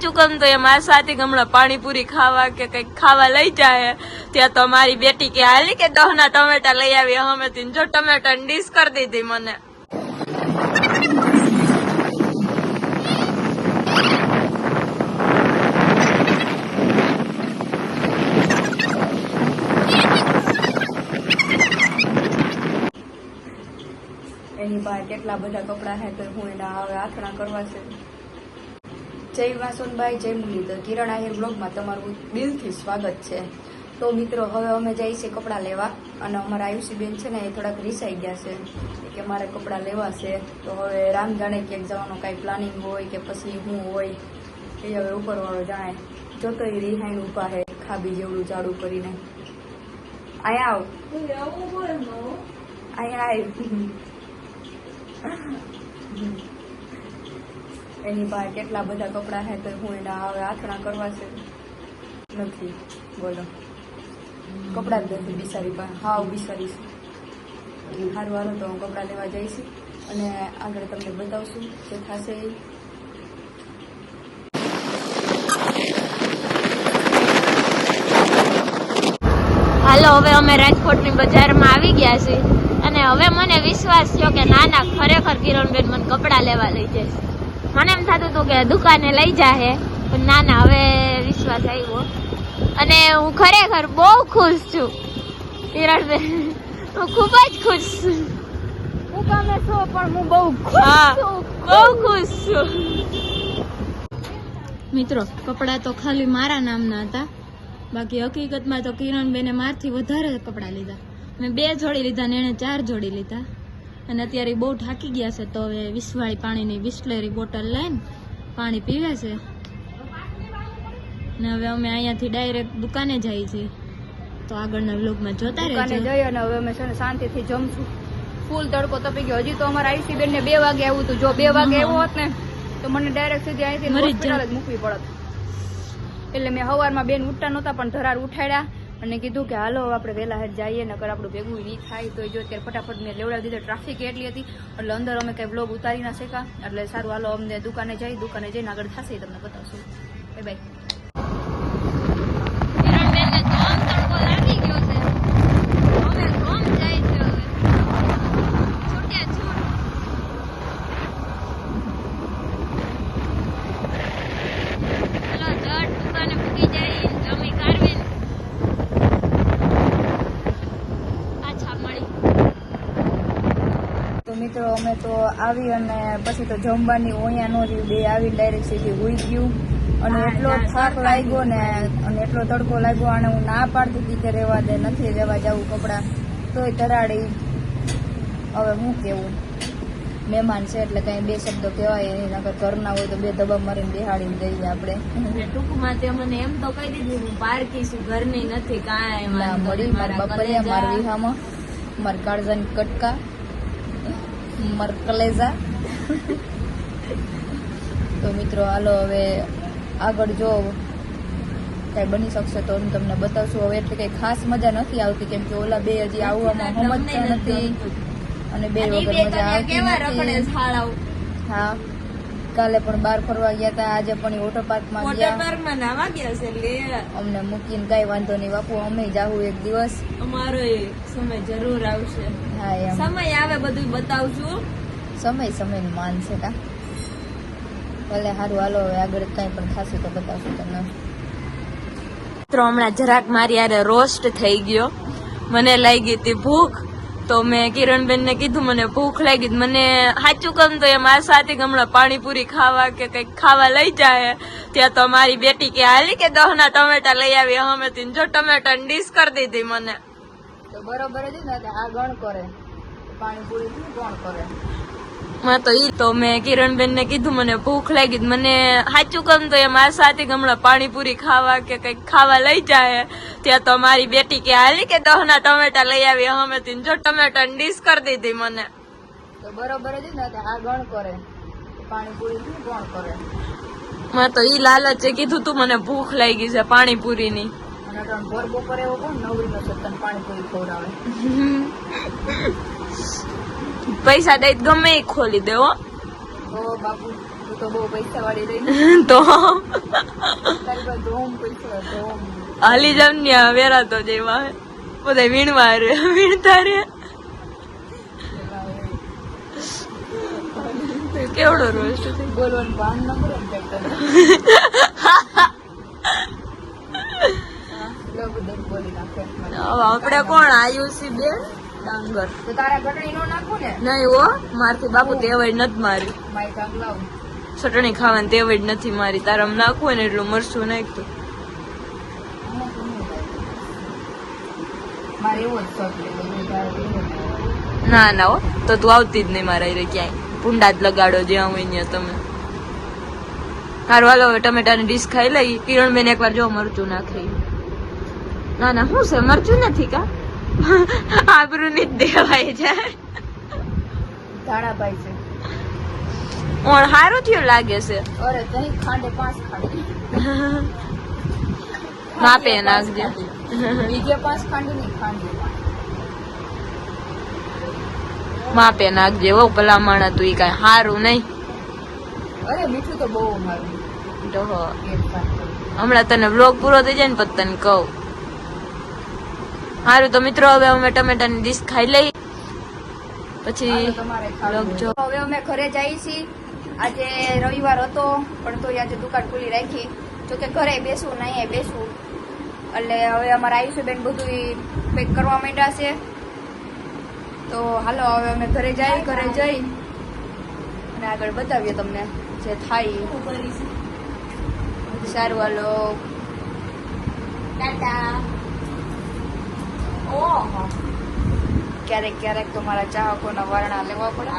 સાચું કમ તો એ મારા સાથે હમણાં પાણીપુરી ખાવા કે કઈક ખાવા લઈ જાય ત્યાં તો મારી બેટી કે હાલી કે 10 ના ટમેટા લઈ આવી અમે જો ટમેટા ડીશ કરી દીધી મને એની પાસે કેટલા બધા કપડા છે તો હું એના હવે આથણા કરવા છે. જય વાસુનભાઈ, જય મુરલીધર. કિરણ આહિર બ્લોગમાં તમારું દિલથી સ્વાગત છે. તો મિત્રો હવે અમે જઈએ છીએ કપડાં લેવા અને અમારા આયુષીબેન છે ને એ થોડાક રીસાઈ ગયા છે કે મારે કપડાં લેવા છે. તો હવે રામ જાણે ક્યાંક જવાનું કાંઈ પ્લાનિંગ હોય કે પછી શું હોય એ હવે ઉપરવાળો જાણે. જોતો એ રિહાઈન ઊભા છે ખાબી જેવડું જાડું કરીને. અહીંયા આવ, અહીંયા આવ. એની પાસે કેટલા બધા કપડા છે તો હું એના હવે આથણા કરવા છે નથી. બોલો, કપડા જ નથી બિચારી પાસે. હાવ બિચારી છે. સારું હાલો તો હું કપડા લેવા જઈશ અને આગળ તમને બતાવશું જે થશે એ. હાલો હવે અમે રાજકોટની બજારમાં આવી ગયા છીએ અને હવે મને વિશ્વાસ થયો કે ના ખરેખર કિરણબેન મને કપડા લેવા લઈ જશે. મને એમ થતું હતું કે દુકાને લઈ જાહે પણ ના હવે વિશ્વાસ આવ્યો અને હું ખરેખર બહુ ખુશ છું કિરણબેન. હું ખૂબ જ ખુશ છું. હું ગમે છો પણ હું બહુ ખુશ છું, બહુ ખુશ છું. મિત્રો કપડા તો ખાલી મારા નામના હતા, બાકી હકીકતમાં તો કિરણબેને મારથી વધારે કપડા લીધા. મેં 2 જોડી લીધા ને એને 4 જોડી લીધા અને અત્યારે બહુ થાકી ગયા છે તો હવે 20 વાળી પાણીની બિસ્લેરી બોટલ લઈને પાણી પીવે છે ને હવે અમે અહીંયાથી ડાયરેક્ટ દુકાને જઈએ છીએ. તો આગળના વ્લોગમાં જોતા રહેજો. દુકાને જઈએ અને હવે અમે છે ને શાંતિથી જમશું. ફૂલ તડકો તપી ગયો. હજી તો અમારા આયુષીબેન ને 2 વાગે આવ્યું હતું. જો 2 વાગે આવ્યો હોત ને તો મને ડાયરેક્ટ સીધી અહીંથી હોસ્પિટલ જ મૂકવી પડત. એટલે મેં સવારમાં બેન ઉઠતા નહોતા પણ ધરાર ઉઠાડ્યા અને કીધું કે હાલો આપણે વહેલા હેર જઈએ નકર આપણું ભેગું નહીં થાય. તો જો અત્યારે ફટાફટ મેં લેવડાવી દીધો. ટ્રાફિક એટલી હતી એટલે અંદર અમે કઈ બ્લોગ ઉતારી ના શક્યા. એટલે સારું હાલો અમને દુકાને જઈને આગળ થશે તમને બતાવશું. Bye bye. મિત્રો અમે તો આવી અને પછી તો જમવાની ઓયા નો રહ્યું. 2 આવીને ડાયરેક્ટ સીધી હોઈ ગયું અને એટલો થાક લાગ્યો ને અને એટલો તડકો લાગ્યો અને હું ના પાડતી હતી કે રહેવા દે, નથી રહેવા જવું કપડાં તોય તરાડી. હવે હું કેવું, મહેમાન છે એટલે કઈ 2 શબ્દો કહેવાય એની નકર ઘરના હોય તો 2 ધબા મારીને બેહાડીને દઈએ આપણે. ટૂંકમાં તે મને એમ તો કહી દીધું હું પારકી છું, ઘરની નથી કાંઈ. મળી મારા બપરિયા, મારા વિહામાં, મારા કાળજાની કટકા, માર કલેજા. તો મિત્રો હાલો હવે આગળ જો કઈ બની શકશે તો હું તમને બતાવશું. હવે એટલે કઈ ખાસ મજા નથી આવતી કેમ કે ઓલા 2 હજી આવવામાં સમજતા નથી અને 2 વગર મજા આવતી નથી. હા, કાલે પણ બહાર ફરવા ગયા હતા, આજે પણ વોટર પાર્કમાં ગયા. અમને મૂકીને કઈ વાંધો નહીં બાપુ, અમે જાવું એક દિવસ. અમારો સમય જરૂર આવશે. હા એમ સમય આવે બધું બતાવશું. સમય નું માન છે કા. ભલે સારું હાલો હવે આગળ કઈ પણ થશે તો બતાવશું તમને. મિત્રો હમણાં જરાક મારી યારે રોસ્ટ થઈ ગયો. મને લાગી હતી ભૂખ તો મેં કિરણબેન ને કીધું મને ભૂખ લાગી. મને સાચું કમ તો એ મારા સાથે હમણાં પાણીપુરી ખાવા કે કઈક ખાવા લઈ જાય ત્યાં તો મારી બેટી કે હાલી કે 10 ના ટમેટા લઈ આવી અમે જો ટમેટા ડીશ કરી દીધી મને. તો બરોબર જ ને આ ગણ કરે પાણીપુરી કોણ કરે. તો મેં કિરણબેન ને કીધું મને ભૂખ લાગી. મને સાચું કમ તો એ મારા સાથે હમણાં પાણીપુરી ખાવા કે કઈક ખાવા લઈ જાય ત્યાં તો મારી બેટી કે હાલી કે 10 ના ટમેટા લઈ આવી અમે જો ટમેટા ડીશ કરી દીધી મને. તો બરોબર જ ને આ ગણ કરે પાણીપુરી કોણ કરે. તો ઈ લાલચે કીધું તું મને ભૂખ લાગી છે પાણીપુરી ની. ભર બપોરે એવો કોણ નવરી નો સત્તન પાણીપુરી ખવડાવે. પૈસા દઈ ગમે એ ખોલી દેવો. તો બાપુ તો બહુ પૈસા વાળી રહી તો તારી પાસે ધોમ પૈસા ધોમ હાલી જામ ને વેરા તો જેવા બધા વીણવા રે વીણતા રે કેવડો રોસ્ટ છે બોલવાનું ભાન ન કરે ને તને બધું બોલી નાખે આપણે કોણ આયુષી બેન ડાંગર તો તારા ઘટણી નો નાખું ને નહીં હો મારથી બાપુ તેવડ નથી મારી મારી કાંક લાવ ચટણી ખાવાની તેવડ નથી મારી તારામાં નાખવું હોય ને એટલું મરચું નાખતું મારે એવો જ શોખ લે ના ના હો તો તું આવતી જ નહીં મારા રે ક્યાંય પુંડા જ લગાડો જ્યાં હોય ત્યાં તમે સારું હાલો હવે ટમેટાની ડીશ ખાઈ લઈ કિરણબેન એકવાર જો મરચું નાખી ના ના શું છે મરચું નથી કા આબરૂ ની જ દેવાય છે ધાણાભાઈ છે ઓણ સારું થયું લાગે છે અરે તઈ ખાંડે 5 ખાંડ માપે નાખજે બીજે 5 ખાંડ નહીં ખાંડે માપે નાખજે હો ભલા માણા તું ઈ કાંઈ સારું નહીં અરે મીઠું તો બહુ મારું તો હો હમણાં તને બ્લોગ પૂરો થઈ જાય ને પછી તને કહું સારું તો મિત્રો હવે અમે ટમેટાની ડીશ ખાઈ લઈ પછી બ્લોગ જો હવે અમે ઘરે જઈએ છીએ આજે રવિવાર હતો પણ તોય આજે દુકાન ખુલ્લી રાખી જોકે ઘરે બેસવું નહીં બેસવું એટલે હવે અમારા આયુષ્યબેન બધું પેક કરવા માંડ્યા છે તો હાલો હવે અમે ઘરે જઈ અને આગળ બતાવીએ તમને જે થાય સારું હાલો ટાટા ઓહો ક્યારેક ક્યારેક તો મારા ચાહકોના વારણા લેવા પડે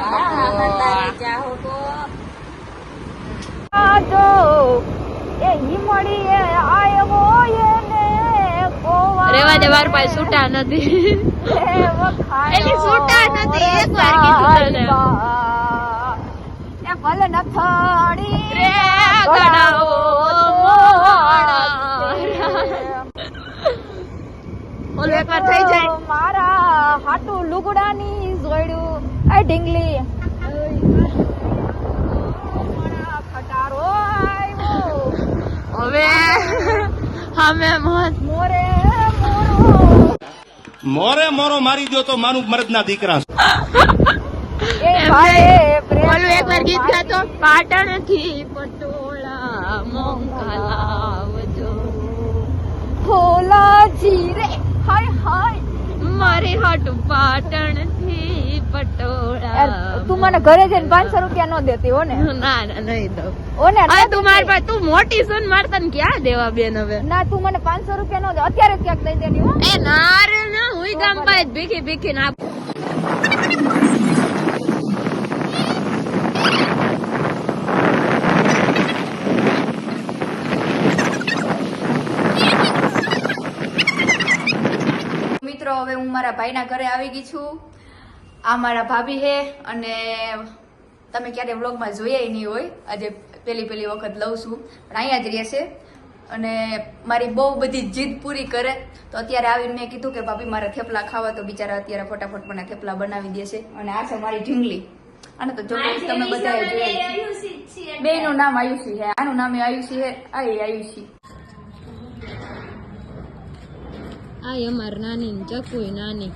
રેવા દે વાર પાસે છૂટા નથી એલી છૂટા નથી એકવાર કીધું તને એ ભલે નથડી રે ગણાવો ઓલું એકવાર થઈ જાય મારા હાટુ લુગડાની જોડ્યું આ ઢીંગલી ખટારો હવે અમે મત મોરે મોરે મોરો મારી દો તો મારું મરદ ના દીકરા ઓલું એકવાર ગીત ગાતો પાટણ થી પટોળા મોંઘા લાવજો ખોલા જીરે હાય હાય મારી હાટુ પાટણ થી પટોળા તું મને ઘરે જઈને 500 રૂપિયા ન દેતી હો ને ના ના નહીં દઉં ઓ ને હવે તું મારી પાસે તું મોટી છું ને મારે તને ક્યાં દેવા બેન હવે ના તું મને 500 રૂપિયા ન દે અત્યારે જ ક્યાંક દઈ દેની હો એ ના રે ના હું ગામ પાસે ભીખી ભીખી ના મિત્રો હવે હું મારા ભાઈના ઘરે આવી ગઈ છું આ મારા ભાભી હે અને તમે ક્યારે વ્લોગમાં જોયા નહીં હોય આજે પેલી વખત લઉં છું પણ અહીંયા જ રહેશે અને મારી બહુ બધી જીદ પૂરી કરે તો અત્યારે આવીને મેં કીધું કે ભાભી મારે થેપલા ખાવા તો બિચારા અત્યારે ફટાફટ મને થેપલા બનાવી દેશે અને આ છે મારી ઢીંગલી આને તો જો તમે બધા જોયા બેયનું નામ આયુષી હે આનું નામ આયુષી હે આ આયુષી આ અમાર નાની ચકુય નાની